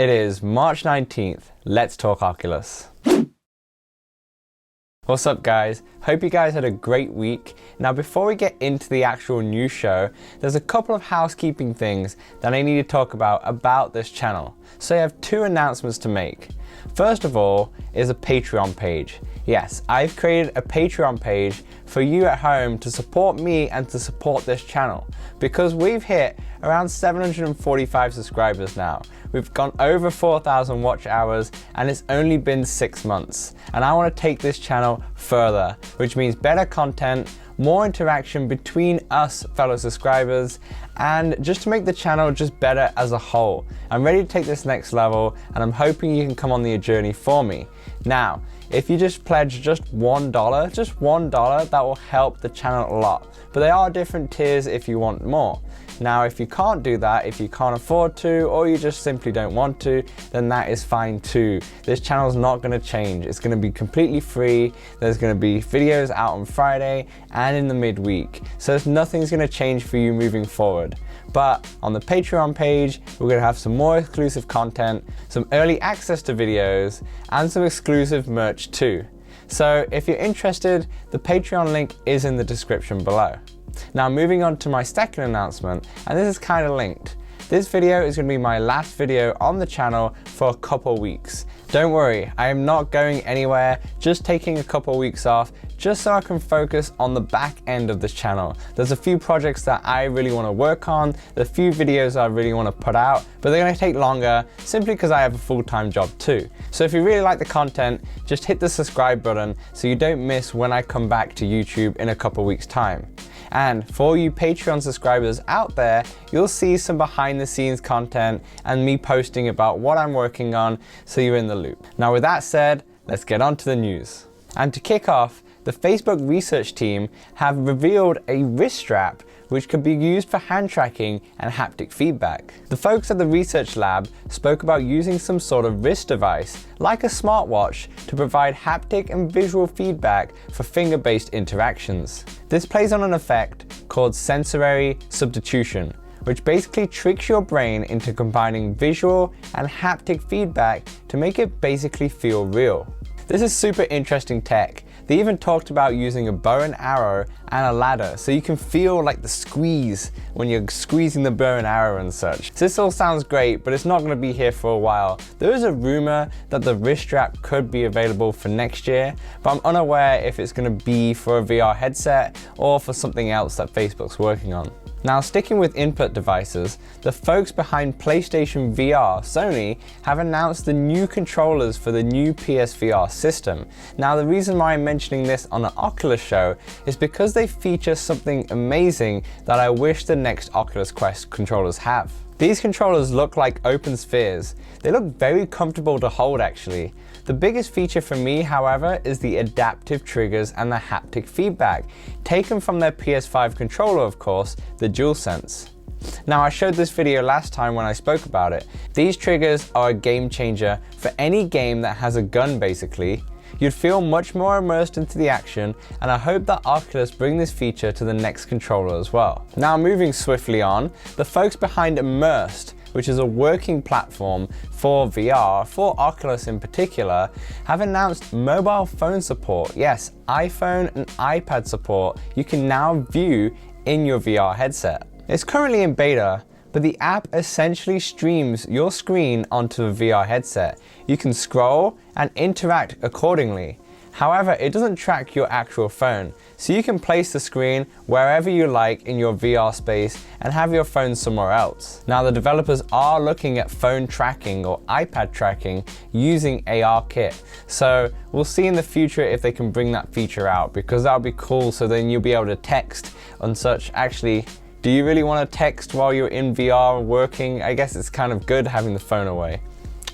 It is March 19th. Let's talk Oculus. What's up guys? Hope you guys had a great week. Now before we get into the actual news show, there's a couple of housekeeping things that I need to talk about this channel. So I have two announcements to make. First of all is a Patreon page. Yes, I've created a Patreon page for you at home to support me and to support this channel because we've hit around 745 subscribers now. We've gone over 4,000 watch hours and it's only been 6 months. And I want to take this channel further, which means better content, more interaction between us fellow subscribers, and just to make the channel just better as a whole. I'm ready to take this next level and I'm hoping you can come on the journey for me. Now, if you just pledge just $1, that will help the channel a lot. But there are different tiers if you want more. Now, if you can't do that, if you can't afford to, or you just simply don't want to, then that is fine too. This channel is not going to change. It's going to be completely free. There's going to be videos out on Friday and in the midweek. So nothing's going to change for you moving forward. But on the Patreon page, we're going to have some more exclusive content, some early access to videos, and some exclusive merch too. So if you're interested, the Patreon link is in the description below. Now moving on to my second announcement, and this is kind of linked. This video is going to be my last video on the channel for a couple weeks. Don't worry, I am not going anywhere, just taking a couple weeks off just so I can focus on the back end of this channel. There's a few projects that I really want to work on, there's a few videos I really want to put out, but they're going to take longer simply because I have a full-time job too. So if you really like the content, just hit the subscribe button so you don't miss when I come back to YouTube in a couple weeks time. And for you Patreon subscribers out there, you'll see some behind the scenes content and me posting about what I'm working on so you're in the loop. Now with that said, let's get on to the news. And to kick off, the Facebook research team have revealed a Wriststrap which could be used for hand tracking and haptic feedback. The folks at the research lab spoke about using some sort of wrist device, like a smartwatch, to provide haptic and visual feedback for finger-based interactions. This plays on an effect called sensory substitution, which basically tricks your brain into combining visual and haptic feedback to make it basically feel real. This is super interesting tech. They even talked about using a bow and arrow and a ladder so you can feel like the squeeze when you're squeezing the bow and arrow and such. So this all sounds great, but it's not going to be here for a while. There is a rumor that the Wriststrap could be available for next year, but I'm unaware if it's going to be for a VR headset or for something else that Facebook's working on. Now sticking with input devices, the folks behind PlayStation VR, Sony, have announced the new controllers for the new PSVR system. Now the reason why I'm mentioning this on an Oculus show is because they feature something amazing that I wish the next Oculus Quest controllers have. These controllers look like open spheres. They look very comfortable to hold actually. The biggest feature for me, however, is the adaptive triggers and the haptic feedback, taken from their PS5 controller of course, the DualSense. Now I showed this video last time when I spoke about it. These triggers are a game changer for any game that has a gun basically. You'd feel much more immersed into the action, and I hope that Oculus bring this feature to the next controller as well. Now moving swiftly on, the folks behind Immersed, which is a working platform for VR, for Oculus in particular, have announced mobile phone support. Yes, iPhone and iPad support you can now view in your VR headset. It's currently in beta, but the app essentially streams your screen onto a VR headset. You can scroll and interact accordingly. However, it doesn't track your actual phone, so you can place the screen wherever you like in your VR space and have your phone somewhere else. Now the developers are looking at phone tracking or iPad tracking using ARKit, so we'll see in the future if they can bring that feature out, because that'll be cool, so then you'll be able to text and such. Actually, do you really want to text while you're in VR working? I guess it's kind of good having the phone away.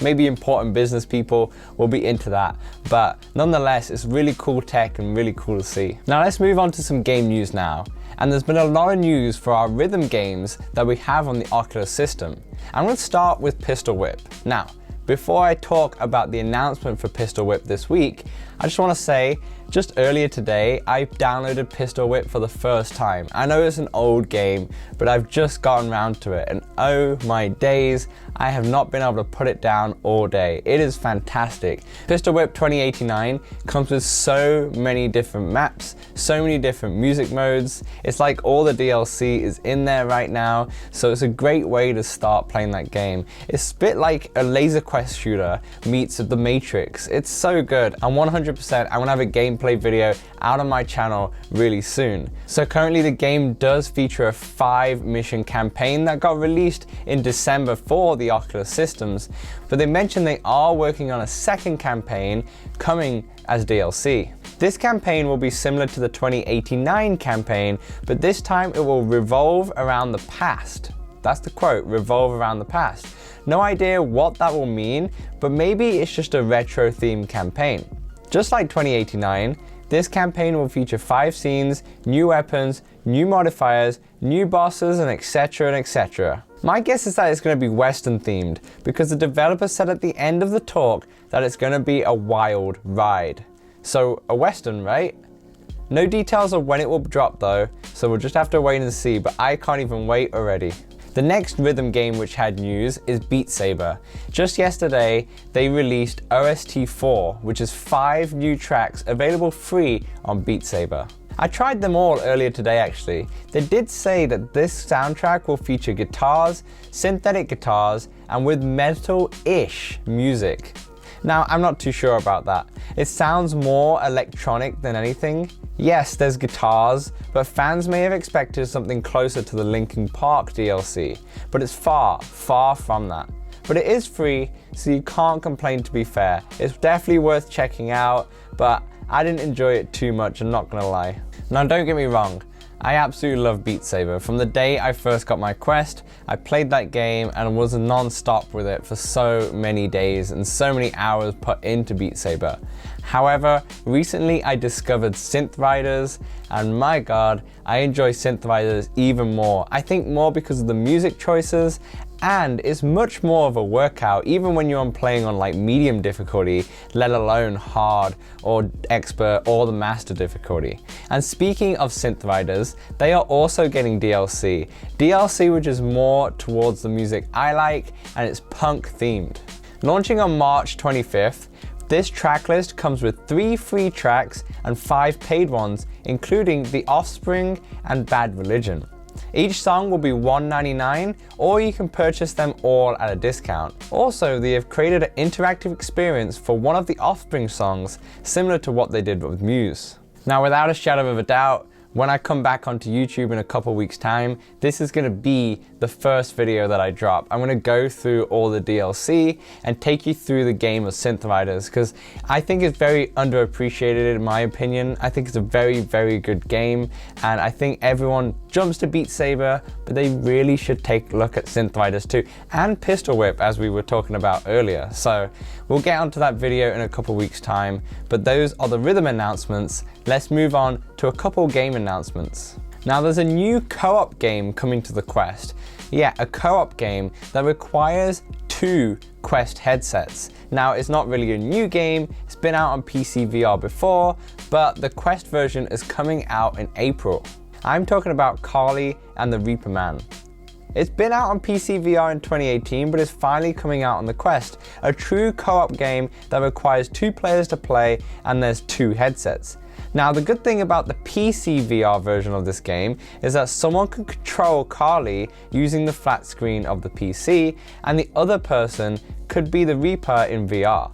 Maybe important business people will be into that, but nonetheless, it's really cool tech and really cool to see. Now let's move on to some game news now. And there's been a lot of news for our rhythm games that we have on the Oculus system. I'm going to start with Pistol Whip. Now, before I talk about the announcement for Pistol Whip this week, I just want to say, just earlier today, I downloaded Pistol Whip for the first time. I know it's an old game, but I've just gotten around to it, and oh my days, I have not been able to put it down all day. It is fantastic. Pistol Whip 2089 comes with so many different maps, so many different music modes. It's like all the DLC is in there right now, so it's a great way to start playing that game. It's a bit like a Laser Quest shooter meets The Matrix. It's so good, and 100% I'm gonna have a gameplay video out on my channel really soon. So currently the game does feature a 5-mission campaign that got released in December for the Oculus systems, but they mentioned they are working on a second campaign coming as DLC. This campaign will be similar to the 2089 campaign, but this time it will revolve around the past. That's the quote, revolve around the past. No idea what that will mean, but maybe it's just a retro themed campaign. Just like 2089, this campaign will feature 5 scenes, new weapons, new modifiers, new bosses, and etc. My guess is that it's going to be Western themed, because the developer said at the end of the talk that it's going to be a wild ride. So a Western, right? No details of when it will drop though, so we'll just have to wait and see, but I can't even wait already. The next rhythm game which had news is BeatSaber. Just yesterday, they released OST 4, which is 5 new tracks available free on BeatSaber. I tried them all earlier today actually. They did say that this soundtrack will feature guitars, synthetic guitars, and with metal-ish music. Now, I'm not too sure about that. It sounds more electronic than anything. Yes, there's guitars, but fans may have expected something closer to the Linkin Park DLC, but it's far, far from that. But it is free, so you can't complain to be fair. It's definitely worth checking out, but I didn't enjoy it too much, I'm not gonna lie. Now don't get me wrong, I absolutely love BeatSaber. From the day I first got my Quest, I played that game and was non-stop with it for so many days and so many hours put into BeatSaber. However, recently I discovered SynthRiders, and my god, I enjoy SynthRiders even more. I think more because of the music choices, and it's much more of a workout even when you're playing on like medium difficulty, let alone hard or expert or the master difficulty. And speaking of SynthRiders, they are also getting DLC. DLC which is more towards the music I like, and it's punk themed. Launching on March 25th, this track list comes with 3 free tracks and 5 paid ones, including The Offspring and Bad Religion. Each song will be $1.99, or you can purchase them all at a discount. Also, they have created an interactive experience for one of the Offspring songs, similar to what they did with Muse. Now, without a shadow of a doubt, when I come back onto YouTube in a couple weeks time, this is gonna be the first video that I drop. I'm gonna go through all the DLC and take you through the game of SynthRiders, because I think it's very underappreciated in my opinion. I think it's a very, very good game, and I think everyone jumps to BeatSaber, but they really should take a look at SynthRiders too, and Pistol Whip, as we were talking about earlier. So we'll get onto that video in a couple weeks time, but those are the rhythm announcements. Let's move on to a couple game announcements. Now there's a new co-op game coming to the Quest. Yeah, a co-op game that requires 2 Quest headsets. Now it's not really a new game, it's been out on PC VR before, but the Quest version is coming out in April. I'm talking about Carly and the Reaper Man. It's been out on PC VR in 2018, but it's finally coming out on the Quest. A true co-op game that requires 2 players to play, and there's 2 headsets. Now, the good thing about the PC VR version of this game is that someone can control Carly using the flat screen of the PC, and the other person could be the Reaper in VR.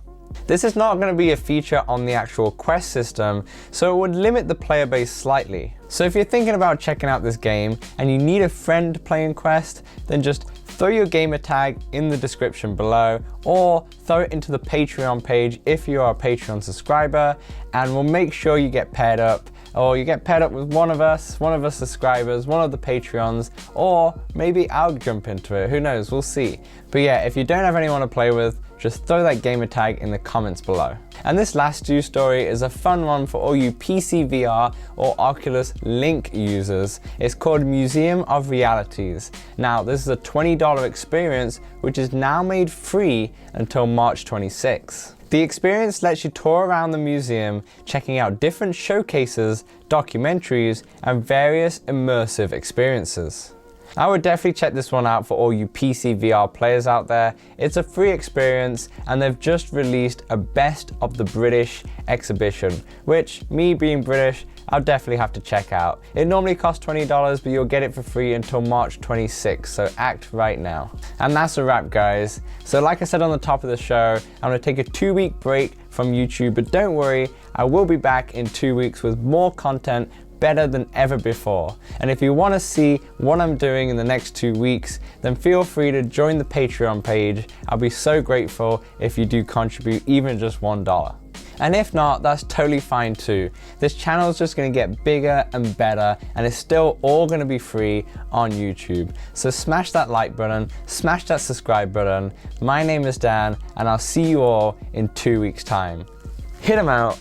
This is not going to be a feature on the actual Quest system, so it would limit the player base slightly. So if you're thinking about checking out this game and you need a friend playing Quest, then just throw your gamer tag in the description below, or throw it into the Patreon page if you are a Patreon subscriber, and we'll make sure you get paired up, or you get paired up with one of us subscribers, one of the Patreons, or maybe I'll jump into it, who knows, we'll see. But yeah, if you don't have anyone to play with, just throw that gamer tag in the comments below. And this last news story is a fun one for all you PC VR or Oculus Link users. It's called Museum of Realities. Now, this is a $20 experience which is now made free until March 26. The experience lets you tour around the museum, checking out different showcases, documentaries, and various immersive experiences. I would definitely check this one out for all you PC VR players out there. It's a free experience and they've just released a Best of the British exhibition, which, me being British, I'll definitely have to check out. It normally costs $20, but you'll get it for free until March 26th, so act right now. And that's a wrap, guys. So like I said on the top of the show, I'm gonna take a 2-week break from YouTube, but don't worry, I will be back in 2 weeks with more content better than ever before. And if you want to see what I'm doing in the next 2 weeks, then feel free to join the Patreon page. I'll be so grateful if you do contribute even just $1. And if not, that's totally fine too. This channel is just going to get bigger and better, and it's still all going to be free on YouTube. So smash that like button, smash that subscribe button. My name is Dan, and I'll see you all in 2 weeks' time. Hit 'em out.